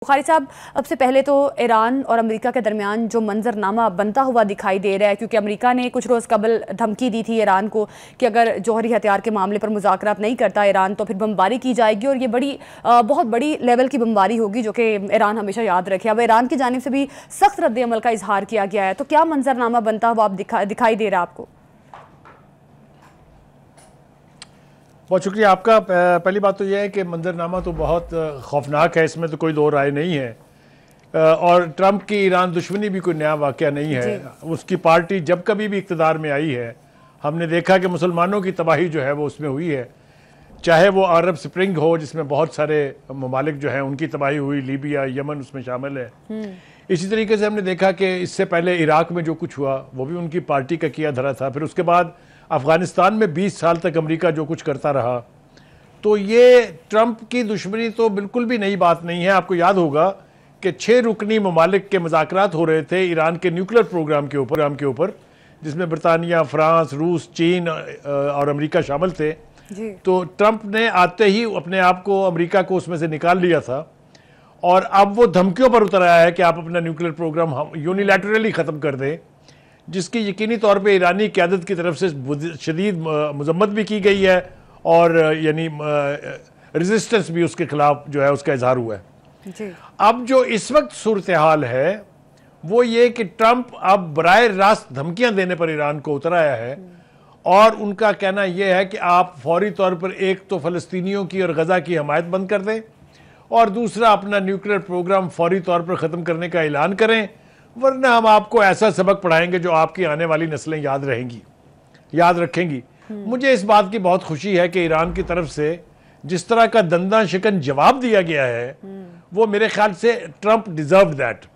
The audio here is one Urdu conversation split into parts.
بخاری صاحب، اب سے پہلے تو ایران اور امریکہ کے درمیان جو منظر نامہ بنتا ہوا دکھائی دے رہا ہے، کیونکہ امریکہ نے کچھ روز قبل دھمکی دی تھی ایران کو کہ اگر جوہری ہتھیار کے معاملے پر مذاکرات نہیں کرتا ایران تو پھر بمباری کی جائے گی، اور یہ بہت بڑی لیول کی بمباری ہوگی جو کہ ایران ہمیشہ یاد رکھے۔ اب ایران کی جانب سے بھی سخت رد عمل کا اظہار کیا گیا ہے، تو کیا منظر نامہ بنتا ہوا اب دکھائی دے رہا آپ کو؟ بہت شکریہ آپ کا۔ پہلی بات تو یہ ہے کہ منظرنامہ تو بہت خوفناک ہے، اس میں تو کوئی دو رائے نہیں ہے، اور ٹرمپ کی ایران دشمنی بھی کوئی نیا واقعہ نہیں ہے۔ اس کی پارٹی جب کبھی بھی اقتدار میں آئی ہے، ہم نے دیکھا کہ مسلمانوں کی تباہی جو ہے وہ اس میں ہوئی ہے، چاہے وہ عرب سپرنگ ہو جس میں بہت سارے ممالک جو ہیں ان کی تباہی ہوئی، لیبیا، یمن اس میں شامل ہے۔ اسی طریقے سے ہم نے دیکھا کہ اس سے پہلے عراق میں جو کچھ ہوا وہ بھی ان کی پارٹی کا کیا دھرا تھا، پھر اس کے بعد افغانستان میں 20 سال تک امریکہ جو کچھ کرتا رہا۔ تو یہ ٹرمپ کی دشمنی تو بالکل بھی نئی بات نہیں ہے۔ آپ کو یاد ہوگا کہ 6 رکنی ممالک کے مذاکرات ہو رہے تھے ایران کے نیوکلیر پروگرام کے اوپر، جس میں برطانیہ، فرانس، روس، چین اور امریکہ شامل تھے۔ تو ٹرمپ نے آتے ہی اپنے آپ کو، امریکہ کو اس میں سے نکال لیا تھا، اور اب وہ دھمکیوں پر اتر آیا ہے کہ آپ اپنا نیوکلیر پروگرام یونیلیٹرلی ختم کر دیں، جس کی یقینی طور پہ ایرانی قیادت کی طرف سے شدید مذمت بھی کی گئی ہے، اور یعنی ریزسٹنس بھی اس کے خلاف جو ہے اس کا اظہار ہوا ہے۔ اب جو اس وقت صورتحال ہے وہ یہ کہ ٹرمپ اب براہ راست دھمکیاں دینے پر ایران کو اتر آیا ہے، اور ان کا کہنا یہ ہے کہ آپ فوری طور پر ایک تو فلسطینیوں کی اور غزہ کی حمایت بند کر دیں، اور دوسرا اپنا نیوکلیر پروگرام فوری طور پر ختم کرنے کا اعلان کریں، ورنہ ہم آپ کو ایسا سبق پڑھائیں گے جو آپ کی آنے والی نسلیں یاد رکھیں گی۔ مجھے اس بات کی بہت خوشی ہے کہ ایران کی طرف سے جس طرح کا دنداں شکن جواب دیا گیا ہے وہ میرے خیال سے ٹرمپ ڈیزروڈ دیٹ۔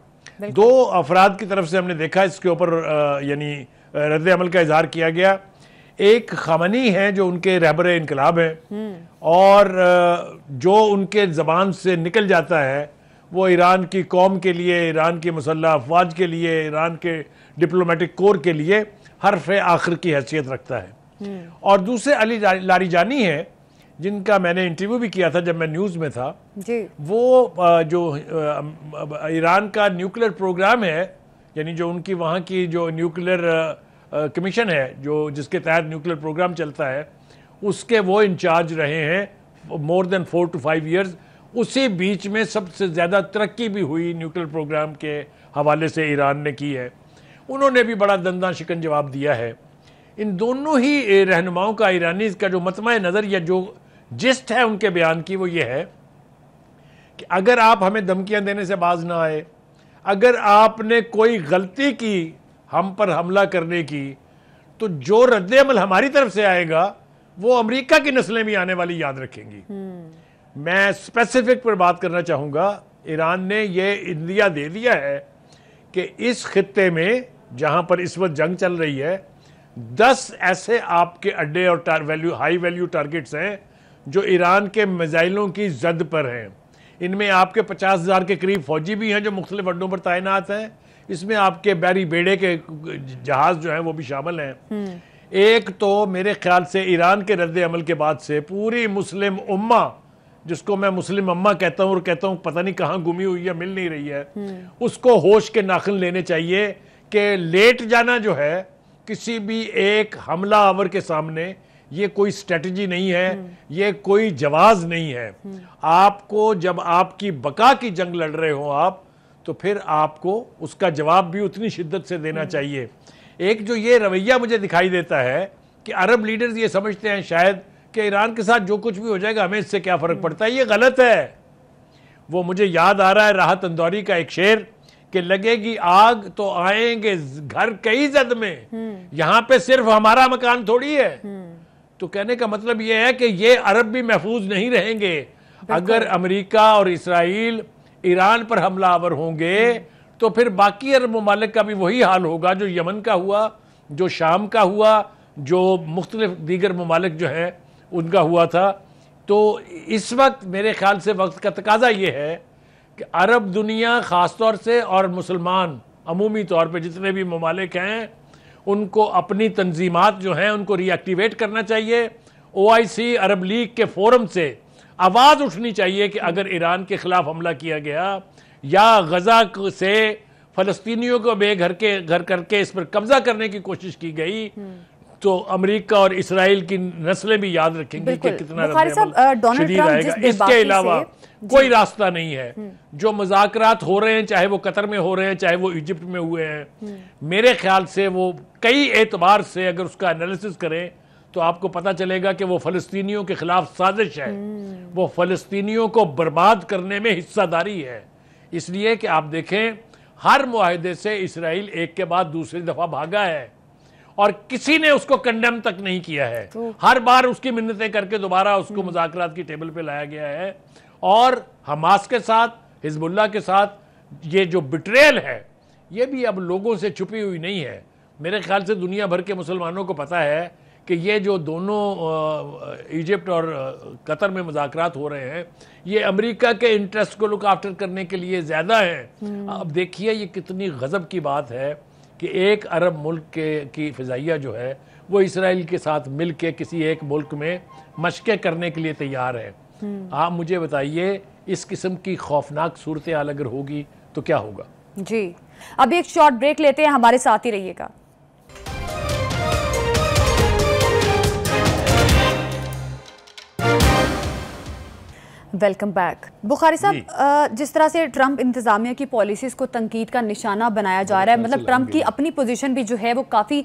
2 افراد کی طرف سے ہم نے دیکھا اس کے اوپر یعنی رد عمل کا اظہار کیا گیا۔ ایک خامنئی ہیں جو ان کے رہبر انقلاب ہیں، اور جو ان کے زبان سے نکل جاتا ہے وہ ایران کی قوم کے لیے، ایران کی مسلح افواج کے لیے، ایران کے ڈپلومیٹک کور کے لیے حرف آخر کی حیثیت رکھتا ہے۔ اور دوسرے علی لاریجانی ہیں جن کا میں نے انٹرویو بھی کیا تھا جب میں نیوز میں تھا۔ وہ جو ایران کا نیوکلیر پروگرام ہے، یعنی جو ان کی وہاں کی جو نیوکلیر کمیشن ہے جس کے تحت نیوکلیر پروگرام چلتا ہے، اس کے وہ انچارج رہے ہیں مور دین 4 to 5 years۔ اسی بیچ میں سب سے زیادہ ترقی بھی ہوئی نیوکلیر پروگرام کے حوالے سے ایران نے کی ہے۔ انہوں نے بھی بڑا دنداں شکن جواب دیا ہے۔ ان دونوں ہی رہنماؤں کا، ایرانی کا جو مطمع نظر یا جو جسٹ ہے ان کے بیان کی وہ یہ ہے کہ اگر آپ ہمیں دھمکیاں دینے سے باز نہ آئے، اگر آپ نے کوئی غلطی کی ہم پر حملہ کرنے کی، تو جو رد عمل ہماری طرف سے آئے گا وہ امریکہ کی نسلیں بھی آنے والی یاد رکھیں گی۔ میں اسپیسیفک پر بات کرنا چاہوں گا، ایران نے یہ عندیہ دے دیا ہے کہ اس خطے میں جہاں پر اس وقت جنگ چل رہی ہے، 10 ایسے آپ کے اڈے اور ہائی ویلیو ٹارگٹس ہیں جو ایران کے میزائلوں کی زد پر ہیں۔ ان میں آپ کے 50,000 کے قریب فوجی بھی ہیں جو مختلف اڈوں پر تعینات ہیں، اس میں آپ کے بحری بیڑے کے جہاز جو ہیں وہ بھی شامل ہیں۔ ایک تو میرے خیال سے ایران کے رد عمل کے بعد سے پوری مسلم امہ، جس کو میں مسلم امہ کہتا ہوں اور کہتا ہوں پتہ نہیں کہاں گمی ہوئی ہے، مل نہیں رہی ہے، اس کو ہوش کے ناخن لینے چاہیے کہ لیٹ جانا جو ہے کسی بھی ایک حملہ آور کے سامنے یہ کوئی سٹریٹجی نہیں ہے، یہ کوئی جواز نہیں ہے۔ آپ کو جب آپ کی بقا کی جنگ لڑ رہے ہوں آپ، تو پھر آپ کو اس کا جواب بھی اتنی شدت سے دینا چاہیے۔ ایک جو یہ رویہ مجھے دکھائی دیتا ہے کہ عرب لیڈرز یہ سمجھتے ہیں شاید کہ ایران کے ساتھ جو کچھ بھی ہو جائے گا ہمیں اس سے کیا فرق پڑتا ہے، یہ غلط ہے۔ وہ مجھے یاد آ رہا ہے راحت اندوری کا ایک شعر کہ لگے گی آگ تو آئیں گے گھر کئی زد میں، یہاں پہ صرف ہمارا مکان تھوڑی ہے۔ تو کہنے کا مطلب یہ ہے کہ یہ عرب بھی محفوظ نہیں رہیں گے اگر امریکہ اور اسرائیل ایران پر حملہ آور ہوں گے، تو پھر باقی عرب ممالک کا بھی وہی حال ہوگا جو یمن کا ہوا، جو شام کا ہوا، جو مختلف دیگر ممالک جو ہیں ان کا ہوا تھا۔ تو اس وقت میرے خیال سے وقت کا تقاضا یہ ہے کہ عرب دنیا خاص طور سے اور مسلمان عمومی طور پہ جتنے بھی ممالک ہیں ان کو اپنی تنظیمات جو ہیں ان کو ری ایکٹیویٹ کرنا چاہیے۔ OIC عرب لیگ کے فورم سے آواز اٹھنی چاہیے کہ اگر ایران کے خلاف حملہ کیا گیا یا غزہ سے فلسطینیوں کو بے گھر کر کے اس پر قبضہ کرنے کی کوشش کی گئی تو امریکہ اور اسرائیل کی نسلیں بھی یاد رکھیں گی کہ کتنا شدید آئے گا. اس کے علاوہ کوئی راستہ نہیں ہے. جو مذاکرات ہو رہے ہیں چاہے وہ قطر میں ہو رہے ہیں چاہے وہ ایجپٹ میں ہوئے ہیں، میرے خیال سے وہ کئی اعتبار سے اگر اس کا انالیسس کریں تو آپ کو پتا چلے گا کہ وہ فلسطینیوں کے خلاف سازش ہے، وہ فلسطینیوں کو برباد کرنے میں حصہ داری ہے. اس لیے کہ آپ دیکھیں ہر معاہدے سے اسرائیل ایک کے بعد دوسری دفعہ بھاگا ہے اور کسی نے اس کو کنڈیم تک نہیں کیا ہے. ہر بار اس کی منتیں کر کے دوبارہ اس کو مذاکرات کی ٹیبل پہ لایا گیا ہے. اور حماس کے ساتھ، حزب اللہ کے ساتھ یہ جو بٹریل ہے یہ بھی اب لوگوں سے چھپی ہوئی نہیں ہے. میرے خیال سے دنیا بھر کے مسلمانوں کو پتا ہے کہ یہ جو دونوں ایجپٹ اور قطر میں مذاکرات ہو رہے ہیں یہ امریکہ کے انٹرسٹ کو لک آفٹر کرنے کے لیے زیادہ ہیں. اب دیکھیے یہ کتنی غضب کی بات ہے کہ ایک عرب ملک کی فضائیہ جو ہے وہ اسرائیل کے ساتھ مل کے کسی ایک ملک میں مشقیں کرنے کے لیے تیار ہے. آپ مجھے بتائیے اس قسم کی خوفناک صورتحال اگر ہوگی تو کیا ہوگا؟ جی اب ایک شارٹ بریک لیتے ہیں، ہمارے ساتھ ہی رہیے گا. Welcome back. بخاری صاحب، جس طرح سے ٹرمپ انتظامیہ کی پالیسیز کو تنقید کا نشانہ بنایا جا رہا ہے، مطلب ٹرمپ کی اپنی پوزیشن بھی جو ہے وہ کافی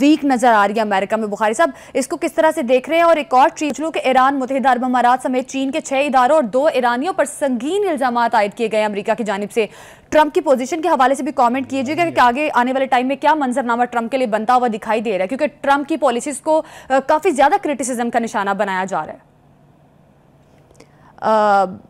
ویک نظر آ رہی ہے امریکہ میں. بخاری صاحب اس کو کس طرح سے دیکھ رہے ہیں؟ اور ایک اور چیز لو کہ ایران، متحدہ عرب امارات سمیت چین کے 6 اداروں اور 2 ایرانیوں پر سنگین الزامات عائد کیے گئے امریکہ کی جانب سے. ٹرمپ کی پوزیشن کے حوالے سے بھی کامنٹ کیجیے گا کہ آگے آنے والے ٹائم میں کیا منظرنامہ ٹرمپ کے لیے بنتا ہوا دکھائی دے رہا ہے، کیونکہ ٹرمپ کی پالیسیز کو کافی زیادہ کرٹیسزم کا نشانہ بنایا جا رہا ہے.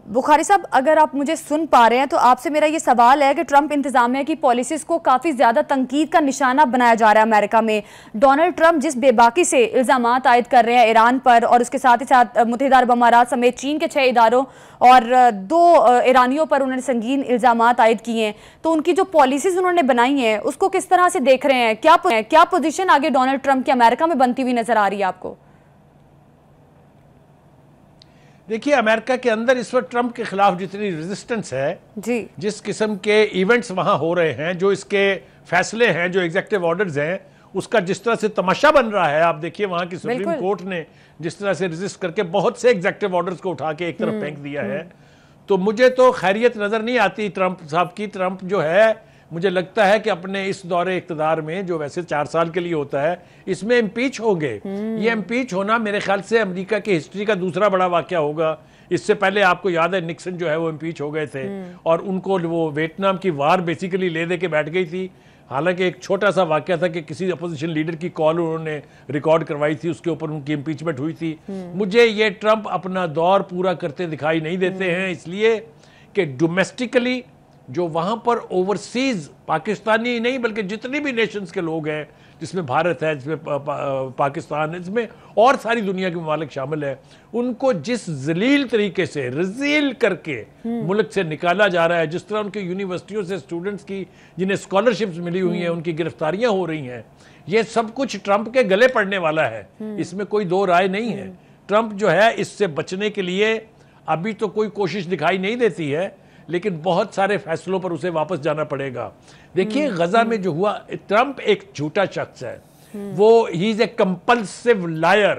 بخاری صاحب اگر آپ مجھے سن پا رہے ہیں تو آپ سے میرا یہ سوال ہے کہ ٹرمپ انتظامیہ کی پالیسیز کو کافی زیادہ تنقید کا نشانہ بنایا جا رہا ہے امریکہ میں. ڈونلڈ ٹرمپ جس بے باکی سے الزامات عائد کر رہے ہیں ایران پر اور اس کے ساتھ ہی ساتھ متحدہ عرب امارات سمیت چین کے 6 اداروں اور 2 ایرانیوں پر انہوں نے سنگین الزامات عائد کیے ہیں، تو ان کی جو پالیسیز انہوں نے بنائی ہیں اس کو کس طرح سے دیکھ رہے ہیں؟ کیا پوزیشن آگے ڈونلڈ ٹرمپ کی امریکہ میں بنتی ہوئی نظر آ رہی ہے آپ کو؟ دیکھیے امریکہ کے اندر اس وقت ٹرمپ کے خلاف جتنی ریزسٹنس ہے، جس قسم کے ایونٹس وہاں ہو رہے ہیں، جو اس کے فیصلے ہیں، جو ایگزیکٹو آرڈرز ہیں، اس کا جس طرح سے تماشا بن رہا ہے. آپ دیکھیے وہاں کی سپریم کورٹ نے جس طرح سے ریزسٹ کر کے بہت سے ایگزیکٹو آرڈرز کو اٹھا کے ایک طرف پھینک دیا ہے. تو مجھے تو خیریت نظر نہیں آتی ٹرمپ صاحب کی. ٹرمپ جو ہے مجھے لگتا ہے کہ اپنے اس دور اقتدار میں جو ویسے 4 سال کے لیے ہوتا ہے اس میں امپیچ ہوں گے. یہ امپیچ ہونا میرے خیال سے امریکہ کی ہسٹری کا دوسرا بڑا واقعہ ہوگا. اس سے پہلے آپ کو یاد ہے نکسن جو ہے وہ امپیچ ہو گئے تھے اور ان کو وہ ویتنام کی وار بیسیکلی لے دے کے بیٹھ گئی تھی. حالانکہ ایک چھوٹا سا واقعہ تھا کہ کسی اپوزیشن لیڈر کی کال انہوں نے ریکارڈ کروائی تھی، اس کے اوپر ان کی امپیچمنٹ ہوئی تھی. مجھے یہ ٹرمپ اپنا دور پورا کرتے دکھائی نہیں دیتے ہیں، اس لیے کہ ڈومیسٹکلی جو وہاں پر اوورسیز پاکستانی نہیں بلکہ جتنی بھی نیشنز کے لوگ ہیں، جس میں بھارت ہے، جس میں پاکستان ہے، جس میں اور ساری دنیا کے ممالک شامل ہیں، ان کو جس ذلیل طریقے سے رزیل کر کے ملک سے نکالا جا رہا ہے، جس طرح ان کی یونیورسٹیوں سے اسٹوڈنٹس کی جنہیں اسکالرشپس ملی ہوئی ہیں ان کی گرفتاریاں ہو رہی ہیں، یہ سب کچھ ٹرمپ کے گلے پڑنے والا ہے. اس میں کوئی دو رائے نہیں ہے. ٹرمپ جو ہے اس سے بچنے کے لیے ابھی تو کوئی کوشش دکھائی نہیں دیتی ہے، لیکن بہت سارے فیصلوں پر اسے واپس جانا پڑے گا. دیکھیے غزہ میں جو ہوا، ٹرمپ ایک جھوٹا شخص ہے. وہ ہی از اے کمپلسیو لائر.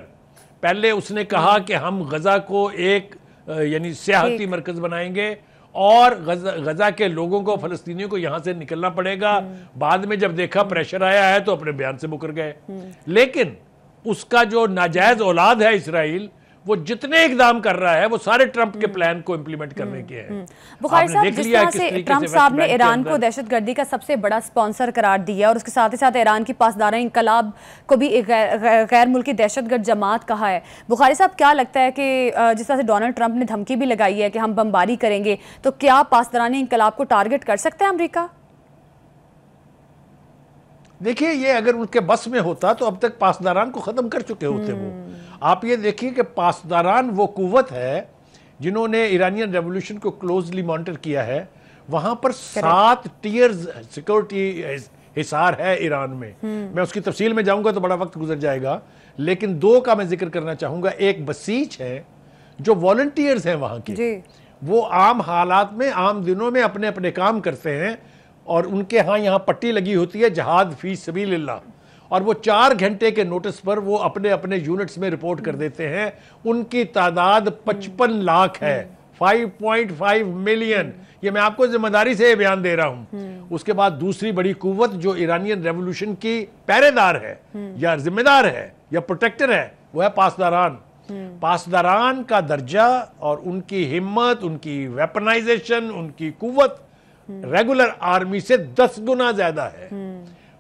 پہلے اس نے کہا کہ ہم غزہ کو ایک یعنی سیاحتی مرکز بنائیں گے اور غزہ کے لوگوں کو، فلسطینیوں کو یہاں سے نکلنا پڑے گا. بعد میں جب دیکھا پریشر آیا ہے تو اپنے بیان سے مکر گئے. لیکن اس کا جو ناجائز اولاد ہے اسرائیل، وہ جتنے اقدام کر رہا ہے وہ سارے ٹرمپ کے پلان کو امپلیمنٹ کرنے کے ہیں. بخاری صاحب جس طرح سے ٹرمپ صاحب نے ایران کو دہشت گردی کا سب سے بڑا سپانسر قرار دیا اور اس کے ساتھ ہی ساتھ ایران کی پاسدارہ انقلاب کو بھی ایک غیر ملکی دہشت گرد جماعت کہا ہے، بخاری صاحب کیا لگتا ہے کہ جس طرح سے ڈونلڈ ٹرمپ نے دھمکی بھی لگائی ہے کہ ہم بمباری کریں گے، تو کیا پاسداران انقلاب کو ٹارگٹ کر سکتا ہے امریکہ؟ دیکھیے یہ اگر ان کے بس میں ہوتا تو اب تک پاسداران کو ختم کر چکے ہوتے. وہ آپ یہ دیکھیے کہ پاسداران وہ قوت ہے جنہوں نے ایرانین ریولوشن کو کلوزلی مانیٹر کیا ہے. وہاں پر 7 ٹیئرز سیکورٹی حصار ہے ایران میں. میں اس کی تفصیل میں جاؤں گا تو بڑا وقت گزر جائے گا، لیکن 2 کا میں ذکر کرنا چاہوں گا. ایک بسیج ہے جو والنٹیئرز ہیں وہاں کے جی وہ عام حالات میں عام دنوں میں اپنے اپنے کام کرتے ہیں اور ان کے ہاں یہاں پٹی لگی ہوتی ہے جہاد فی سبیل اللہ, اور وہ 4 گھنٹے کے نوٹس پر وہ اپنے اپنے یونٹس میں رپورٹ کر دیتے ہیں. ان کی تعداد 55 لاکھ ہے, 5.5 ملین. یہ میں آپ کو ذمہ داری سے بیان دے رہا ہوں. اس کے بعد دوسری بڑی قوت جو ایرانین ریولوشن کی پہرے دار ہے یا ذمہ دار ہے یا پروٹیکٹر ہے, وہ ہے پاسداران. پاسداران کا درجہ اور ان کی ہمت, ان کی ویپنائزیشن, ان کی قوت ریگولر آرمی سے 10 گنا زیادہ ہے.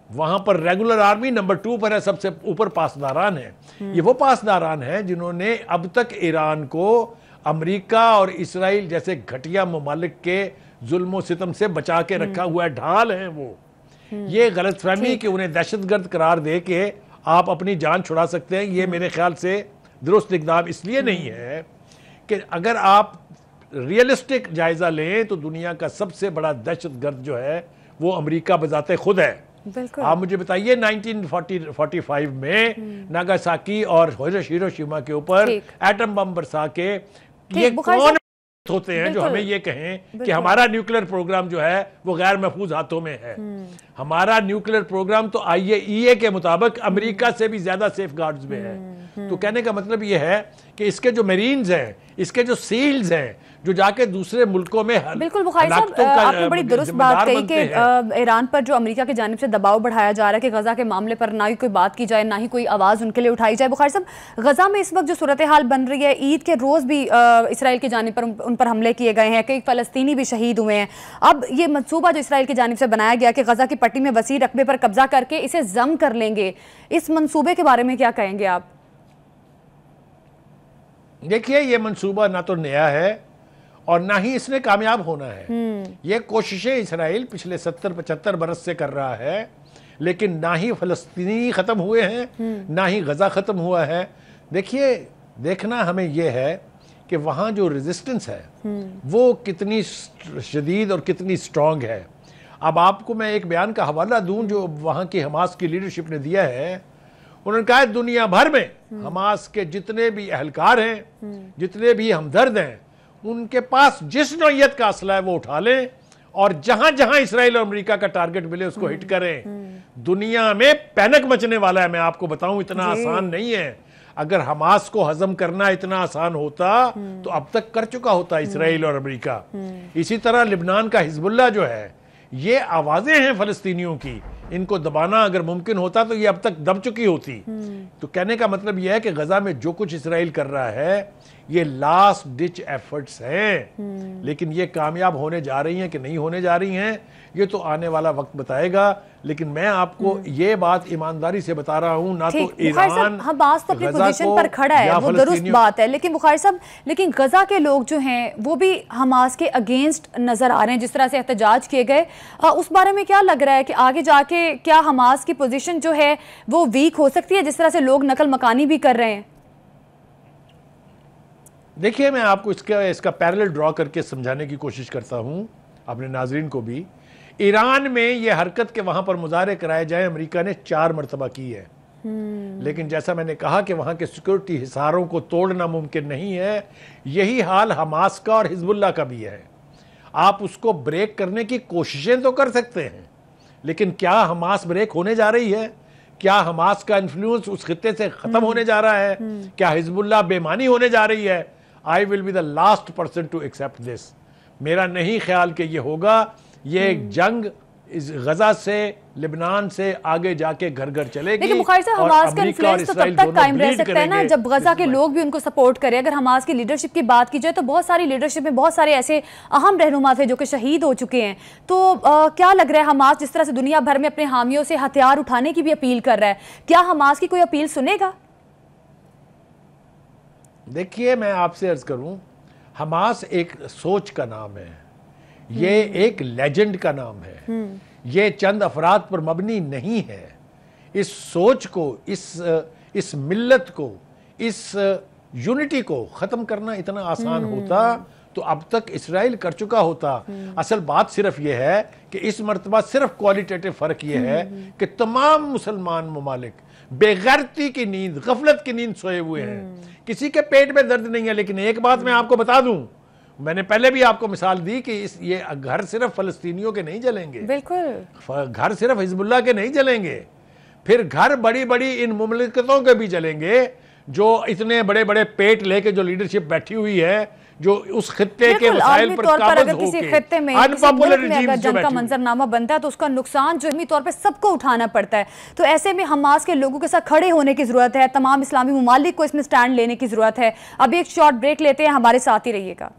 وہاں پر ریگولر آرمی نمبر 2 پر ہے, سب سے اوپر پاسداران ہیں. یہ وہ پاسداران ہیں جنہوں نے اب تک ایران کو امریکہ اور اسرائیل جیسے گھٹیا ممالک کے ظلم و ستم سے بچا کے رکھا ہوا ہے. ڈھال ہیں وہ. یہ غلط فہمی کہ انہیں دہشت گرد قرار دے کے آپ اپنی جان چھڑا سکتے ہیں, یہ میرے خیال سے درست اقدام اس لیے نہیں ہے کہ اگر آپ ریئلسٹک جائزہ لیں تو دنیا کا سب سے بڑا دہشت گرد جو ہے وہ امریکہ بذات خود ہے. آپ مجھے بتائیے 1945 میں ناگاساکی اور ہیروشیما کے اوپر ایٹم بم برسا کے یہ کون ہوتے ہیں جو ہمیں یہ کہیں کہ ہمارا نیوکلیر پروگرام جو ہے وہ غیر محفوظ ہاتھوں میں ہے. ہمارا نیوکلیر پروگرام تو IAEA کے مطابق امریکہ سے بھی زیادہ سیف گارڈز میں ہے. تو کہنے کا مطلب یہ ہے کہ اس کے جو میرینز ہیں, اس کے جو سیلز ہیں, جو جا کے دوسرے ملکوں میں بالکل بخاری صاحب آپ نے بڑی درست بات کہی کہ ایران پر جو امریکہ کی جانب سے دباؤ بڑھایا جا رہا ہے کہ غزہ کے معاملے پر نہ ہی کوئی بات کی جائے, نہ ہی کوئی آواز ان کے لیے اٹھائی جائے. بخاری صاحب غزہ میں اس وقت جو صورتحال بن رہی ہے, عید کے روز بھی اسرائیل کی جانب پر ان پر حملے کیے گئے ہیں, کئی فلسطینی بھی شہید ہوئے ہیں. اب یہ منصوبہ جو اسرائیل کی جانب سے بنایا گیا کہ غزہ کی پٹی میں وسیع رقبے پر قبضہ کر کے اسے ضم کر لیں گے, اس منصوبے کے بارے میں کیا کہیں گے آپ؟ دیکھیے یہ منصوبہ نہ تو نیا ہے اور نہ ہی اس نے کامیاب ہونا ہے. یہ کوششیں اسرائیل پچھلے 70-75 برس سے کر رہا ہے, لیکن نہ ہی فلسطینی ختم ہوئے ہیں نہ ہی غزہ ختم ہوا ہے. دیکھیے دیکھنا ہمیں یہ ہے کہ وہاں جو ریزسٹنس ہے وہ کتنی شدید اور کتنی سٹرونگ ہے. اب آپ کو میں ایک بیان کا حوالہ دوں جو وہاں کی حماس کی لیڈرشپ نے دیا ہے. انہوں نے کہا دنیا بھر میں حماس کے جتنے بھی اہلکار ہیں, جتنے بھی ہمدرد ہیں, ان کے پاس جس نوعیت کا اسلحہ ہے وہ اٹھا لیں اور جہاں جہاں اسرائیل اور امریکہ کا ٹارگٹ ملے اس کو ہٹ کریں. دنیا میں پینک مچنے والا ہے. میں آپ کو بتاؤں اتنا آسان نہیں ہے. اگر حماس کو ہضم کرنا اتنا آسان ہوتا تو اب تک کر چکا ہوتا اسرائیل اور امریکہ. اسی طرح لبنان کا حزب اللہ جو ہے, یہ آوازیں ہیں فلسطینیوں کی, ان کو دبانا اگر ممکن ہوتا تو یہ اب تک دب چکی ہوتی. تو کہنے کا مطلب یہ ہے کہ غزہ میں جو کچھ اسرائیل کر رہا ہے یہ لاسٹ ڈچ ایفرٹس ہیں, لیکن یہ کامیاب ہونے جا رہی ہیں کہ نہیں ہونے جا رہی ہیں یہ تو آنے والا وقت بتائے گا. لیکن میں آپ کو یہ بات ایمانداری سے بتا رہا ہوں, نہ تو ایران حماس تو اپنی پوزیشن پر کھڑا ہے, وہ درست بات ہے, لیکن بخاری صاحب لیکن غزہ کے لوگ جو ہیں وہ بھی حماس کے اگینسٹ نظر آ رہے ہیں, جس طرح سے احتجاج کیے گئے. اس بارے میں کیا لگ رہا ہے کہ آگے جا کے کیا حماس کی پوزیشن جو ہے وہ ویک ہو سکتی ہے جس طرح سے لوگ نقل مکانی بھی کر رہے ہیں؟ دیکھیے میں آپ کو اس کا پیرلل ڈرا کر کے سمجھانے کی کوشش کرتا ہوں اپنے ناظرین کو بھی. ایران میں یہ حرکت کہ وہاں پر مظاہرے کرائے جائیں امریکہ نے 4 مرتبہ کی ہے, لیکن جیسا میں نے کہا کہ وہاں کے سیکورٹی حصاروں کو توڑنا ممکن نہیں ہے. یہی حال حماس کا اور حزب اللہ کا بھی ہے. آپ اس کو بریک کرنے کی کوششیں تو کر سکتے ہیں, لیکن کیا حماس بریک ہونے جا رہی ہے؟ کیا حماس کا انفلوئنس اس خطے سے ختم ہونے جا رہا ہے؟ کیا حزب اللہ بے معنی ہونے جا رہی ہے؟ I will be the last person to accept this. میرا نہیں خیال کہ یہ ہوگا. یہ ایک جنگ اس غزہ سے لبنان سے آگے جا کے گھر گھر چلے گی. لیکن بخاری صاحب حماس کا انفلوئنس تو تب تک قائم رہ سکتا ہے نا جب غزہ کے لوگ بھی ان کو سپورٹ کریں. اگر حماس کی لیڈرشپ کی بات کی جائے تو بہت ساری لیڈرشپ میں بہت سارے ایسے اہم رہنما تھے جو کہ شہید ہو چکے ہیں. تو کیا لگ رہا ہے حماس جس طرح سے دنیا بھر میں اپنے حامیوں سے ہتھیار اٹھانے کی بھی اپیل کر رہا ہے, کیا حماس کی کوئی اپیل سنے گا؟ دیکھیے میں آپ سے عرض کروں, حماس ایک سوچ کا نام ہے, یہ ایک لیجنڈ کا نام ہے, یہ چند افراد پر مبنی نہیں ہے. اس سوچ کو, اس ملت کو, اس یونٹی کو ختم کرنا اتنا آسان ہوتا تو اب تک اسرائیل کر چکا ہوتا. اصل بات صرف یہ ہے کہ اس مرتبہ صرف کوالٹیٹیو فرق یہ ہے کہ تمام مسلمان ممالک بے غیرتی کی نیند، غفلت کی نیند سوئے ہوئے ہیں. کسی کے پیٹ میں درد نہیں ہے. لیکن ایک بات میں آپ کو بتا دوں، میں نے پہلے بھی آپ کو مثال دی کہ یہ گھر صرف فلسطینیوں کے نہیں جلیں گے، بالکل گھر صرف حزب اللہ کے نہیں جلیں گے، پھر گھر بڑی بڑی ان مملکتوں کے بھی جلیں گے جو اتنے بڑے بڑے پیٹ لے کے جو لیڈرشپ بیٹھی ہوئی ہے، جو اس خطے کے مسائل پر قابض ہو کے خطے میں اگر جنگ کا منظرنامہ بنتا ہے تو اس کا نقصان جو علمی طور پہ سب کو اٹھانا پڑتا ہے. تو ایسے میں حماس کے لوگوں کے ساتھ کھڑے ہونے کی ضرورت ہے. تمام اسلامی ممالک کو اس میں سٹینڈ لینے کی ضرورت ہے. اب ایک شارٹ بریک لیتے ہیں، ہمارے ساتھ ہی رہیے گا.